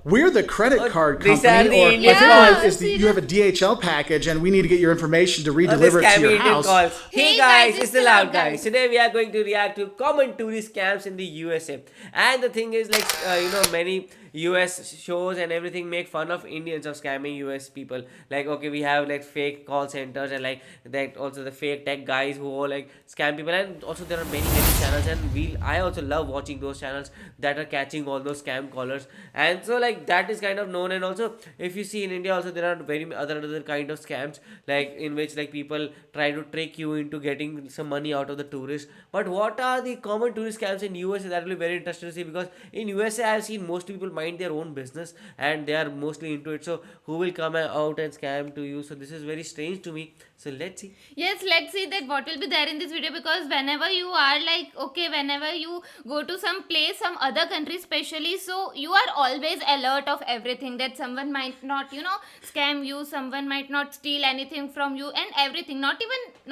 we're the credit card these are company, the or Indian my favorite one is calls. you have a DHL package and we need to get your information to This re-deliver it to your Indian house. calls. Hey Hey guys, guys, it's the Loud Guys. Today we are going to react to common tourist scams in the USA. And the thing is, like, many US shows and everything make fun of Indians of scamming US people. Like, okay, we have like fake call centers and like that, also the fake tech guys who all like scam people. And also there are many channels, and I also love watching those channels that are catching all those scam callers. And so like that is kind of known. And also if you see in India also, there are very other kind of scams, like in which like people try to trick you into getting some money out of the tourists. But what are the common tourist scams in USA? That will be very interesting to see, because in USA I have seen most people mind their own business and they are mostly into it. So who will come out and scam to you? So this is very strange to me. So let's see. Yes, let's see that what will be there in this video, because whenever you are like, okay, whenever you go to some place, some other country especially, so you are always alert of everything, that someone might not, scam you, someone might not steal anything from you and everything. Not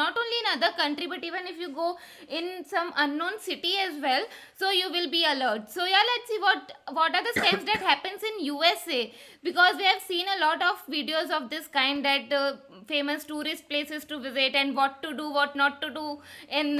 only in other country, but even if you go in some unknown city as well, so you will be alert. So yeah, let's see what are the scams that happens in USA, because we have seen a lot of videos of this kind, that famous tourist places to visit and what to do, what not to do in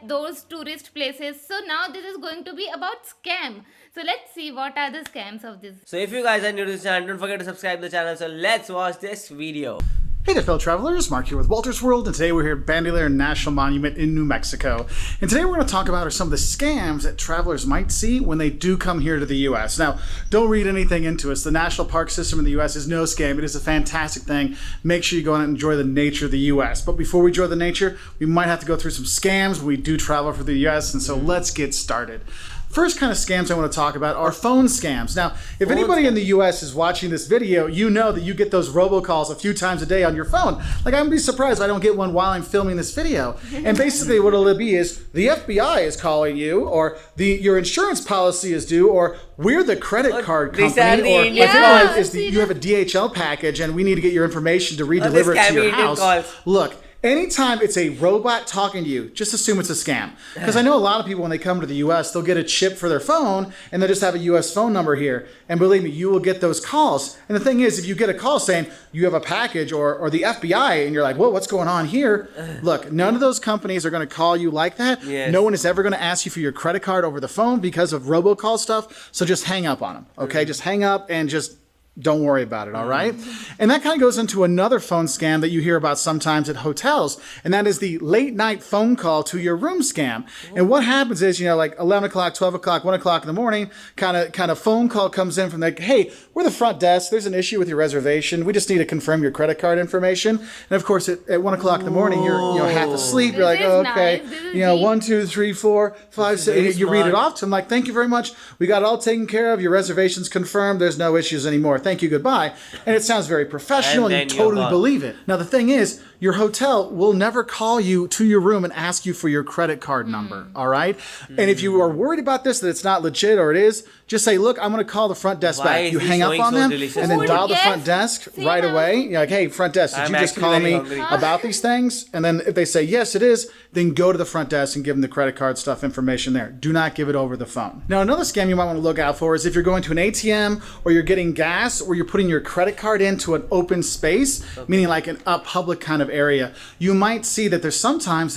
those tourist places. So now this is going to be about scam. So let's see what are the scams of this. So if you guys are new to this channel, don't forget to subscribe to the channel. So let's watch this video. Hey there, fellow travelers. Mark here with Walter's World, and today we're here at Bandelier National Monument in New Mexico. And today we're going to talk about some of the scams that travelers might see when they do come here to the U.S. Now, don't read anything into us. The national park system in the U.S. is no scam. It is a fantastic thing. Make sure you go out and enjoy the nature of the U.S. But before we enjoy the nature, we might have to go through some scams when we do travel for the U.S. And so let's get started. First kind of scams I want to talk about are phone scams. Now, if anybody in the US is watching this video, you know that you get those robocalls a few times a day on your phone. Like, I'm gonna be surprised if I don't get one while I'm filming this video. And basically what it'll be is the FBI is calling you, or your insurance policy is due, or we're the credit card company, or my favorite one is you have a DHL package and we need to get your information to re-deliver it to your house. Look, anytime it's a robot talking to you, just assume it's a scam. Because I know a lot of people, when they come to the US, they'll get a chip for their phone and they'll just have a US phone number here. And believe me, you will get those calls. And the thing is, if you get a call saying you have a package or the FBI, and you're like, whoa, what's going on here? Look, none of those companies are going to call you like that. Yes. No one is ever going to ask you for your credit card over the phone because of robocall stuff. So just hang up on them, okay? Just hang up and just don't worry about it, all right? And that kind of goes into another phone scam that you hear about sometimes at hotels, and that is the late night phone call to your room scam. And what happens is, like 11 o'clock, 12 o'clock, 1 o'clock in the morning, kind of phone call comes in from like, hey, we're the front desk. There's an issue with your reservation. We just need to confirm your credit card information. And of course, at 1 o'clock in the morning, you're half asleep. You're like, oh, okay, Nice. 1, 2, 3, 4, 5, 6. You read it off to them like, thank you very much. We got it all taken care of. Your reservation's confirmed. There's no issues anymore. Thank you, goodbye. And it sounds very professional, and you totally believe it. Now, the thing is, your hotel will never call you to your room and ask you for your credit card number, all right? And if you are worried about this, that it's not legit, or it is, just say, look, I'm going to call the front desk back. You hang up on them, and then dial the front desk right away. You're like, hey, front desk, did you just call me about these things? And then if they say, yes, it is, then go to the front desk and give them the credit card stuff information there. Do not give it over the phone. Now, another scam you might want to look out for is if you're going to an ATM or you're getting gas, or you're putting your credit card into an open space, meaning like a public kind of area, you might see that there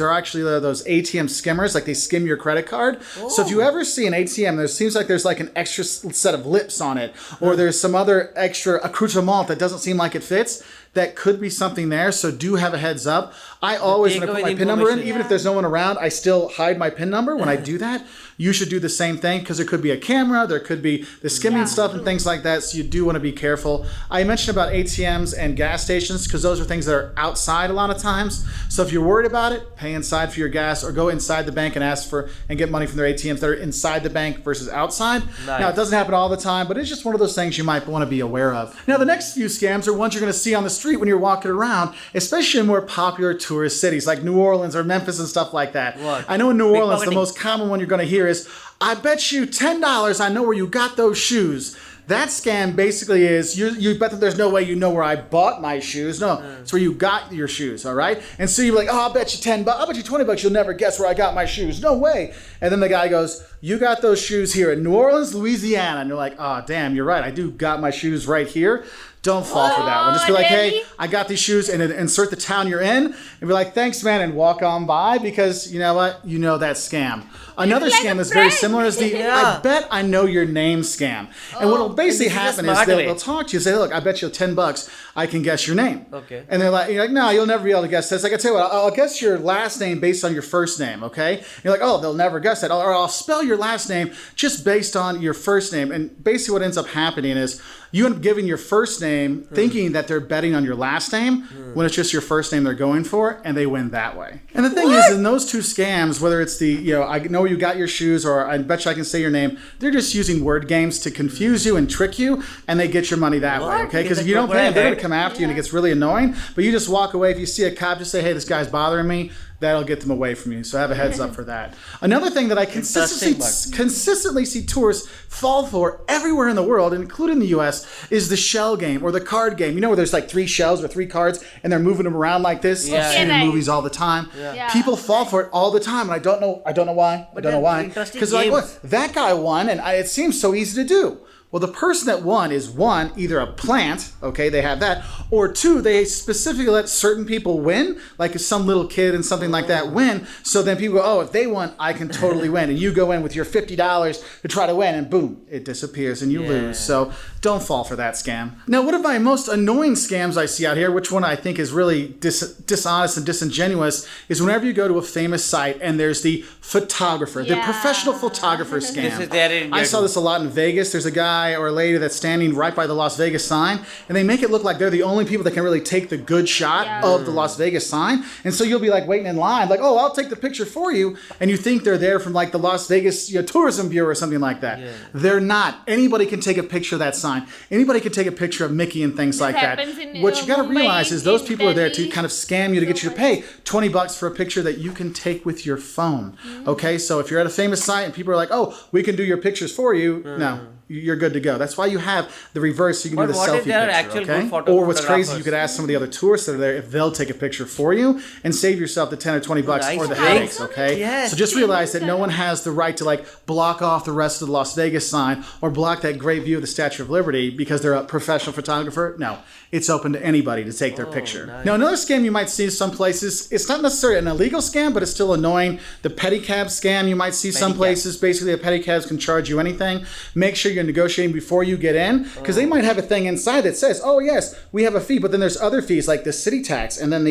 are actually those ATM skimmers, like they skim your credit card. So if you ever see an ATM, there seems like there's like an extra set of lips on it, or there's some other extra accoutrement that doesn't seem like it fits, that could be something there. So do have a heads up. I always, when I put my PIN number in, even if there's no one around, I still hide my PIN number when I do that. You should do the same thing, because there could be a camera, there could be the skimming stuff and things like that. So you do want to be careful. I mentioned about ATMs and gas stations because those are things that are outside a lot of times. So if you're worried about it, pay inside for your gas, or go inside the bank and ask for and get money from their ATMs that are inside the bank versus outside. Nice. Now, it doesn't happen all the time, but it's just one of those things you might want to be aware of. Now, the next few scams are ones you're going to see on the street when you're walking around, especially in more popular tourist cities like New Orleans or Memphis and stuff like that. What? I know in New Orleans, the most common one you're going to hear is, I bet you $10 I know where you got those shoes. That scam basically is, you bet that there's no way you know where I bought my shoes. No, it's where you got your shoes, all right? And so you're like, oh, I'll bet you $10, I'll bet you $20 you'll never guess where I got my shoes. No way. And then the guy goes, you got those shoes here in New Orleans, Louisiana. And you're like, oh, damn, you're right. I do got my shoes right here. Don't fall for that one. Just be like, hey, I got these shoes, and then insert the town you're in, and be like, thanks, man, and walk on by, because you know what? You know that scam. Another scam that's very similar is the I bet I know your name scam. And what will basically happen is they'll talk to you and say, look, I bet you $10 I can guess your name. Okay. And you're like, no, you'll never be able to guess this. Like, I tell you what, I'll guess your last name based on your first name, okay? And you're like, oh, they'll never guess that. Or I'll spell your last name just based on your first name. And basically what ends up happening is you end up giving your first name thinking that they're betting on your last name when it's just your first name they're going for, and they win that way. And the thing is, in those two scams, whether it's the, I know you got your shoes, or I bet you I can say your name, they're just using word games to confuse you and trick you, and they get your money that way, okay? Because if you don't pay them, they're going to come after you, and it gets really annoying. But you just walk away. If you see a cop, just say, hey, this guy's bothering me. That'll get them away from you. So have a heads up for that. Another thing that I consistently see tourists fall for everywhere in the world, including the US, is the shell game or the card game. You know where there's like 3 shells or 3 cards and they're moving them around like this? Yeah. I've seen it in movies all the time. Yeah. People fall for it all the time, and I don't know why. Because like, look, that guy won, and it seems so easy to do. Well, the person that won is, 1, either a plant, okay, they have that, or 2, they specifically let certain people win, like some little kid and something like that win, so then people go, oh, if they won, I can totally win, and you go in with your $50 to try to win, and boom, it disappears and you lose. So don't fall for that scam. Now, one of my most annoying scams I see out here, which one I think is really dishonest and disingenuous, is whenever you go to a famous site and there's the photographer, the professional photographer scam. I saw this a lot in Vegas. There's a guy or a lady that's standing right by the Las Vegas sign, and they make it look like they're the only people that can really take the good shot of the Las Vegas sign. And so you'll be like waiting in line, like, oh, I'll take the picture for you, and you think they're there from like the Las Vegas Tourism Bureau or something like that. They're not. Anybody can take a picture of that sign. Anybody can take a picture of Mickey and things like that. What you got to realize is those people are there to kind of scam you, to get you to pay $20 for a picture that you can take with your phone. Okay, so if you're at a famous site and people are like, oh, we can do your pictures for you, no. You're good to go. That's why you have the reverse, so you can do the selfie picture, okay? Or what's crazy, you could ask some of the other tourists that are there if they'll take a picture for you and save yourself the $10 or $20 or the headaches, okay? So just realize that no one has the right to like block off the rest of the Las Vegas sign or block that great view of the Statue of Liberty because they're a professional photographer. No, it's open to anybody to take their picture. Nice. Now, another scam you might see in some places, it's not necessarily an illegal scam, but it's still annoying. The pedicab scam you might see some places. Basically, the pedicabs can charge you anything. Make sure you're negotiating before you get in, because they might have a thing inside that says, oh yes, we have a fee, but then there's other fees like the city tax and then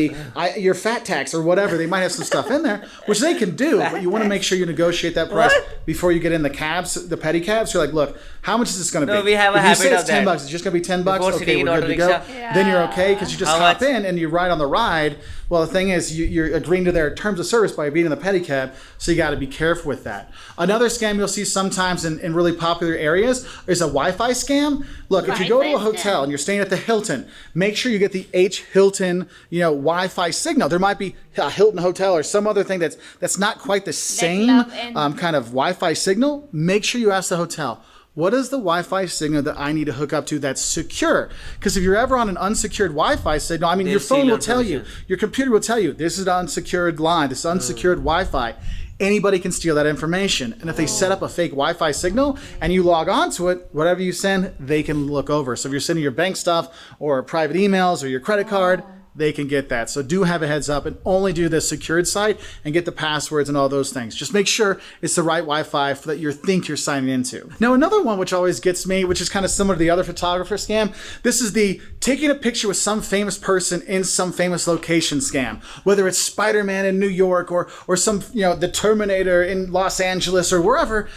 your fat tax or whatever. They might have some stuff in there, which they can do, but you want to make sure you negotiate that price before you get in the cabs, the pedicabs. You're like, look, how much is this going to be? We have a habit of that. If you say it's $10, it's just going to be $10. Okay, we're good to go. Then you're okay, because you just hop in and you ride on the ride. Well, the thing is, you're agreeing to their terms of service by being in the pedicab, so you got to be careful with that. Another scam you'll see sometimes in really popular areas is a Wi-Fi scam. Look, if you go to a hotel and you're staying at the Hilton, make sure you get the H Hilton, Wi-Fi signal. There might be a Hilton hotel or some other thing that's not quite the same kind of Wi-Fi signal. Make sure you ask the hotel, what is the Wi-Fi signal that I need to hook up to that's secure? Because if you're ever on an unsecured Wi-Fi signal, your phone will tell you, your computer will tell you, this is an unsecured line, this is unsecured Wi-Fi. Anybody can steal that information. And if they set up a fake Wi-Fi signal and you log on to it, whatever you send, they can look over. So if you're sending your bank stuff or private emails or your credit card, they can get that. So do have a heads up and only do the secured site and get the passwords and all those things. Just make sure it's the right Wi-Fi that you think you're signing into. Now, another one which always gets me, which is kind of similar to the other photographer scam, this is the taking a picture with some famous person in some famous location scam. Whether it's Spider-Man in New York or some, the Terminator in Los Angeles or wherever,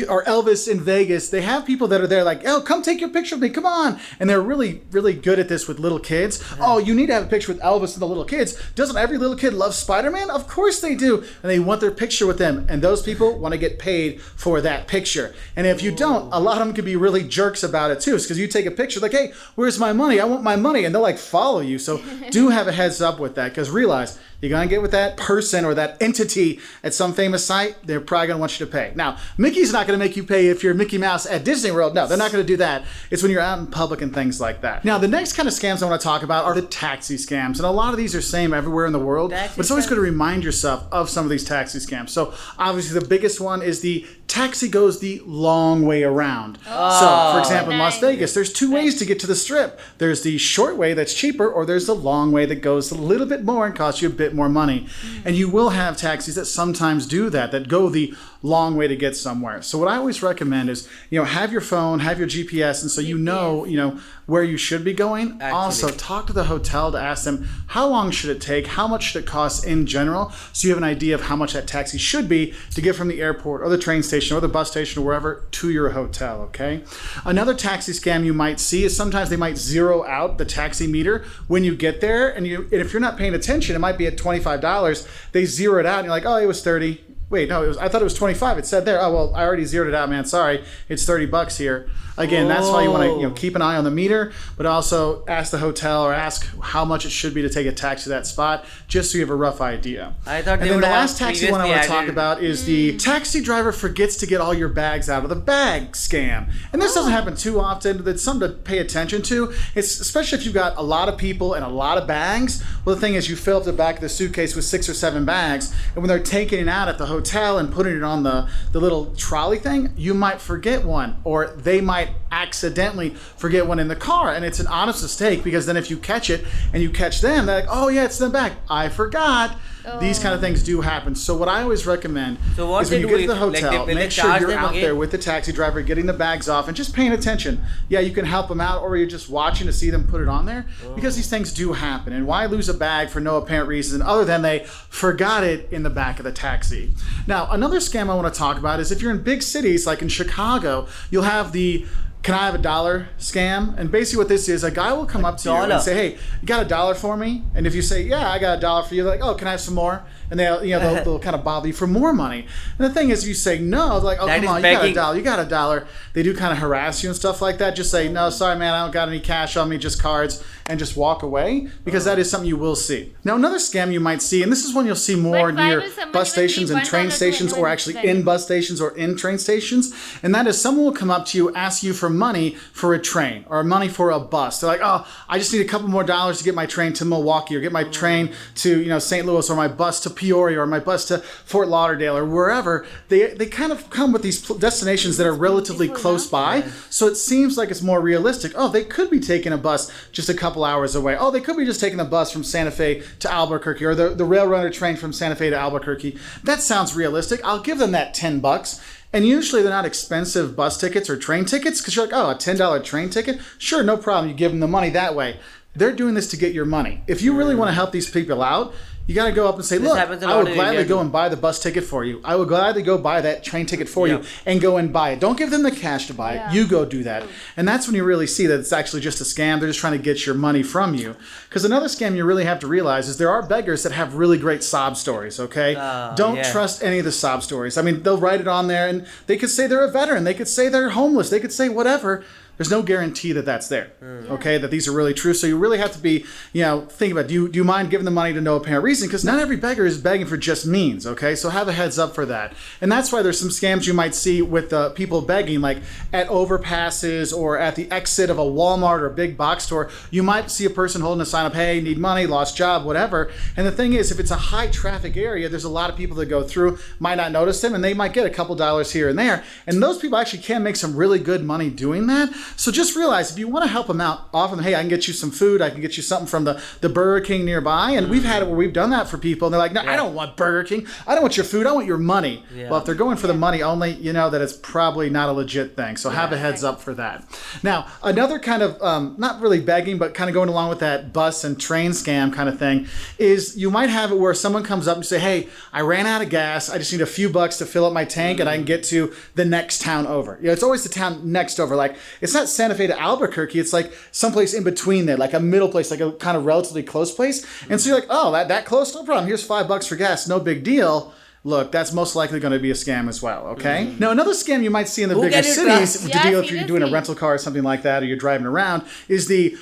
or Elvis in Vegas, they have people that are there like, oh, come take your picture with me, come on. And they're really, really good at this with little kids. Oh, you need to have a picture with Elvis and the little kids. Doesn't every little kid love Spider-Man? Of course they do. And they want their picture with them. And those people want to get paid for that picture. And if you don't, a lot of them can be really jerks about it too. It's because you take a picture like, hey, where's my money? I want my money. And they'll like follow you. So do have a heads up with that, because realize you're going to get with that person or that entity at some famous site, they're probably going to want you to pay. Now, Mickey's not going to make you pay if you're Mickey Mouse at Disney World. No, they're not going to do that. It's when you're out in public and things like that. Now, the next kind of scams I want to talk about are the taxi scams. And a lot of these are same everywhere in the world, but it's always good to remind yourself of some of these taxi scams. So obviously the biggest one is the taxi goes the long way around. So, for example, in Las Vegas, there's two ways to get to the Strip. There's the short way that's cheaper, or there's the long way that goes a little bit more and costs you a bit more money. And you will have taxis that sometimes do that go the long way to get somewhere. So what I always recommend is, have your phone, have your GPS, and so you know, where you should be going. Actually. Also, talk to the hotel to ask them how long should it take, how much should it cost in general, so you have an idea of how much that taxi should be to get from the airport or the train station or the bus station or wherever to your hotel, okay? Another taxi scam you might see is sometimes they might zero out the taxi meter when you get there, and if you're not paying attention, it might be at $25. They zero it out and you're like, oh, it was 30. Wait, no, I thought it was 25. It said there. Oh, well, I already zeroed it out, man. Sorry. It's $30 here. Again, that's why you want to keep an eye on the meter, but also ask the hotel or ask how much it should be to take a taxi to that spot, just so you have a rough idea. I thought and then the last taxi one I want to talk about is the taxi driver forgets to get all your bags out of the bag scam. And this doesn't happen too often. It's something to pay attention to. It's especially if you've got a lot of people and a lot of bags. Well, the thing is, you fill up the back of the suitcase with 6 or 7 bags, and when they're taking it out at the hotel and putting it on the little trolley thing, you might forget one, or they might accidentally forget one in the car, and it's an honest mistake, because then if you catch it and you catch them, they're like, oh yeah, it's in the back, I forgot. These kind of things do happen. So what I always recommend is when you get to the hotel, make sure you're out there with the taxi driver getting the bags off and just paying attention. Yeah, you can help them out, or you're just watching to see them put it on there, because these things do happen. And why lose a bag for no apparent reason other than they forgot it in the back of the taxi? Now, another scam I want to talk about is if you're in big cities like in Chicago, you'll have the "can I have $1" scam. And basically what this is, a guy will come up to you and say, hey, you got $1 for me? And if you say, yeah, I got $1 for you, they're like, oh, can I have some more? And they'll kind of bother you for more money. And the thing is, if you say no, like, oh, come on, you got $1. They do kind of harass you and stuff like that. Just say, no, sorry, man, I don't got any cash on me, just cards, and just walk away, because that is something you will see. Now, another scam you might see, and this is one you'll see more near bus stations and train stations, or actually in bus stations or in train stations, and that is someone will come up to you, ask you for money for a train or money for a bus. They're like, oh, I just need a couple more dollars to get my train to Milwaukee, or get my train to St. Louis, or my bus to Peoria, or my bus to Fort Lauderdale, or wherever. They kind of come with these destinations that are relatively close by, so it seems like it's more realistic. Oh, they could be taking a bus just a couple hours away. Oh, they could be just taking a bus from Santa Fe to Albuquerque, or the Railroader train from Santa Fe to Albuquerque. That sounds realistic. I'll give them that $10. And usually they're not expensive bus tickets or train tickets, because you're like, oh, a $10 train ticket? Sure, no problem. You give them the money that way. They're doing this to get your money. If you really want to help these people out, you got to go up and say, look, I would gladly go and buy the bus ticket for you. I would gladly go buy that train ticket for you and go and buy it. Don't give them the cash to buy it. You go do that. And that's when you really see that it's actually just a scam. They're just trying to get your money from you. Because another scam you really have to realize is there are beggars that have really great sob stories, okay? Don't trust any of the sob stories. I mean, they'll write it on there, and they could say they're a veteran. They could say they're homeless. They could say whatever. There's no guarantee that that's there, okay, that these are really true. So you really have to be, think about, do you mind giving the money to no apparent reason? Because not every beggar is begging for just means, okay? So have a heads up for that. And that's why there's some scams you might see with people begging, like at overpasses or at the exit of a Walmart or a big box store. You might see a person holding a sign up, hey, need money, lost job, whatever. And the thing is, if it's a high traffic area, there's a lot of people that go through, might not notice them, and they might get a couple dollars here and there. And those people actually can make some really good money doing that. So just realize, if you want to help them out, offer them, hey, I can get you some food, I can get you something from the Burger King nearby. And we've had it where we've done that for people, and they're like, no, I don't want Burger King, I don't want your food, I want your money. Well, if they're going for the money only, you know that it's probably not a legit thing. So have a heads up for that. Now, another kind of, not really begging, but kind of going along with that bus and train scam kind of thing, is you might have it where someone comes up and say, hey, I ran out of gas, I just need a few bucks to fill up my tank, and I can get to the next town over. It's always the town next over. Like, it's not Santa Fe to Albuquerque, it's like someplace in between there, like a middle place, like a kind of relatively close place. And so you're like, oh, that close? No problem. Here's $5 for gas. No big deal. Look, that's most likely going to be a scam as well, okay? Now, another scam you might see in the bigger cities, to deal if you're doing a rental car or something like that, or you're driving around, is the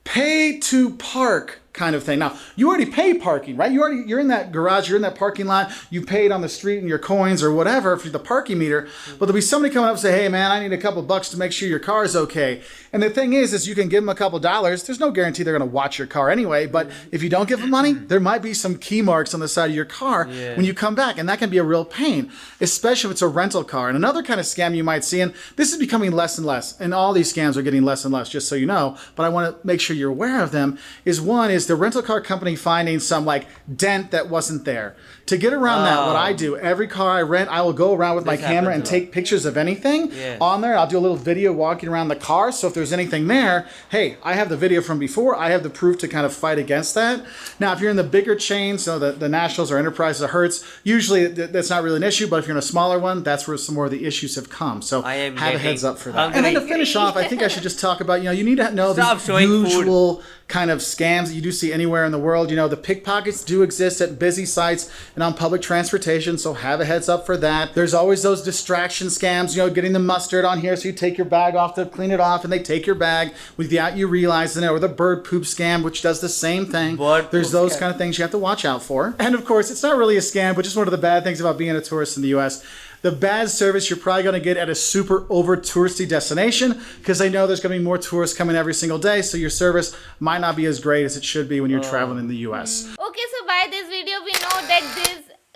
pay to park kind of thing. Now, you already pay parking, right? You're in that garage, you're in that parking lot, you paid on the street and your coins or whatever for the parking meter, but there'll be somebody coming up and say, hey man, I need a couple bucks to make sure your car is okay. And the thing is you can give them a couple dollars. There's no guarantee they're going to watch your car anyway, but if you don't give them money, there might be some key marks on the side of your car when you come back, and that can be a real pain, especially if it's a rental car. And another kind of scam you might see, and this is becoming less and less, and all these scams are getting less and less, just so you know, but I want to make sure you're aware of them, is one is the rental car company finding some like dent that wasn't there. To get around that, what I do, every car I rent, I will go around with my camera and take pictures of anything on there. I'll do a little video walking around the car, so if there's anything there, hey, I have the video from before, I have the proof to kind of fight against that. Now, if you're in the bigger chains, so the Nationals or Enterprises or Hertz, usually that's not really an issue, but if you're in a smaller one, that's where some more of the issues have come. So have a heads up for that. And then to finish off, I think I should just talk about, you need to know the usual kind of scams that you do see anywhere in the world. The pickpockets do exist at busy sites and on public transportation, so have a heads up for that. There's always those distraction scams, getting the mustard on here so you take your bag off to clean it off and they take your bag without you realizing it, or the bird poop scam, which does the same thing. There's those kind of things you have to watch out for. And of course, it's not really a scam, but just one of the bad things about being a tourist in the US. The bad service you're probably going to get at a super over touristy destination, because they know there's going to be more tourists coming every single day, so your service might not be as great as it should be when you're traveling in the US. Okay, so by this video we know that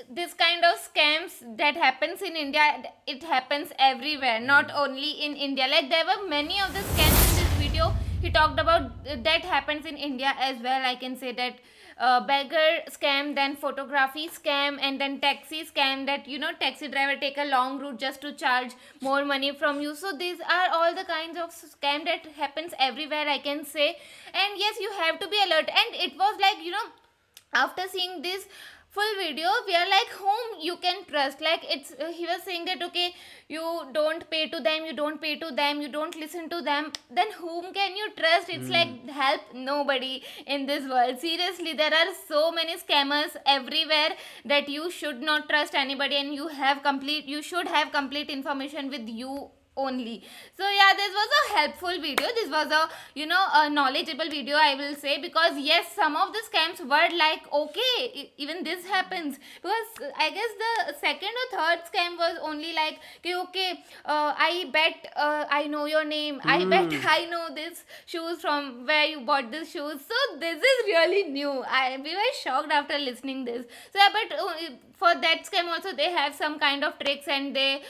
this kind of scams that happens in India, it happens everywhere, not only in India. Like there were many of the scams in this video he talked about that happens in India as well. I can say that beggar scam, then photography scam, and then taxi scam, that taxi driver take a long route just to charge more money from you. So these are all the kinds of scam that happens everywhere, I can say. And yes, you have to be alert. And it was like, after seeing this full video, we are like, whom you can trust? Like he was saying that, okay, you don't pay to them, you don't listen to them, then whom can you trust? It's like, help nobody in this world. Seriously, there are so many scammers everywhere that you should not trust anybody, and you should have complete information with you only. So yeah, this was a helpful video. This was a knowledgeable video, I will say, because yes, some of the scams were like, okay, even this happens. Because I guess the second or third scam was only like, okay, I bet I know your name, I bet I know this shoes from where you bought this shoes. So this is really new. We were shocked after listening this. So yeah, but for that scam also they have some kind of tricks and they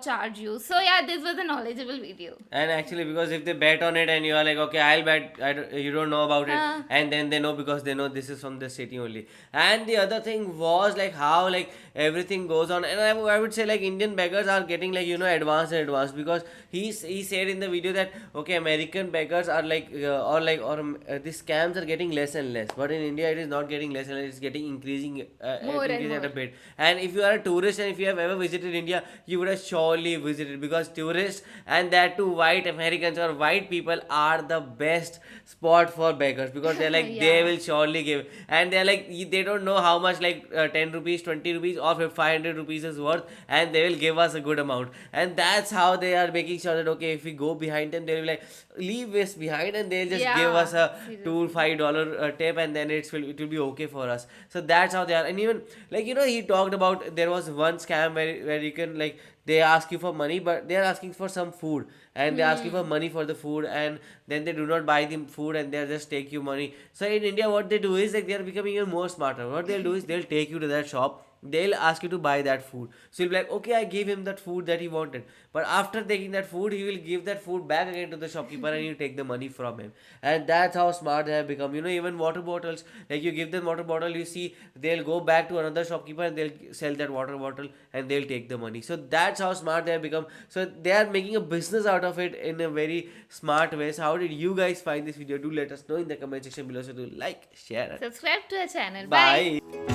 charge you. So yeah, this was a knowledgeable video. And actually, because if they bet on it and you are like, okay, I'll bet, you don't know about it, and then they know, because they know this is from the city only. And the other thing was like how like everything goes on, and I would say like Indian beggars are getting like advanced and advanced, because he said in the video that okay, American beggars are like these scams are getting less and less, but in India it is not getting less and less, it's getting increasing at a bit. And if you are a tourist and if you have ever visited India, you would have surely visited, because tourists, and that too white Americans or white people, are the best spot for beggars, because they're like they will surely give, and they're like they don't know how much, like 10 rupees, 20 rupees or 500 rupees is worth, and they will give us a good amount. And that's how they are making sure that okay, if we go behind them, they'll be like, leave this behind, and they'll just give us a $2-5 tip, and then it will be okay for us. So that's how they are. And even like he talked about, there was one scam where you can like, they ask you for money, but they are asking for some food, and they ask you for money for the food, and then they do not buy the food, and they just take you money. So in India, what they do is like, they are becoming even more smarter. What they'll do is they'll take you to that shop, they'll ask you to buy that food. So you'll be like, okay, I gave him that food that he wanted, but after taking that food, he will give that food back again to the shopkeeper, and you take the money from him. And that's how smart they have become. Even water bottles, like you give them water bottle, you see they'll go back to another shopkeeper and they'll sell that water bottle, and they'll take the money. So that's how smart they have become. So they are making a business out of it in a very smart way. So how did you guys find this video? Do let us know in the comment section below. So do like, share, and Subscribe to our channel. bye.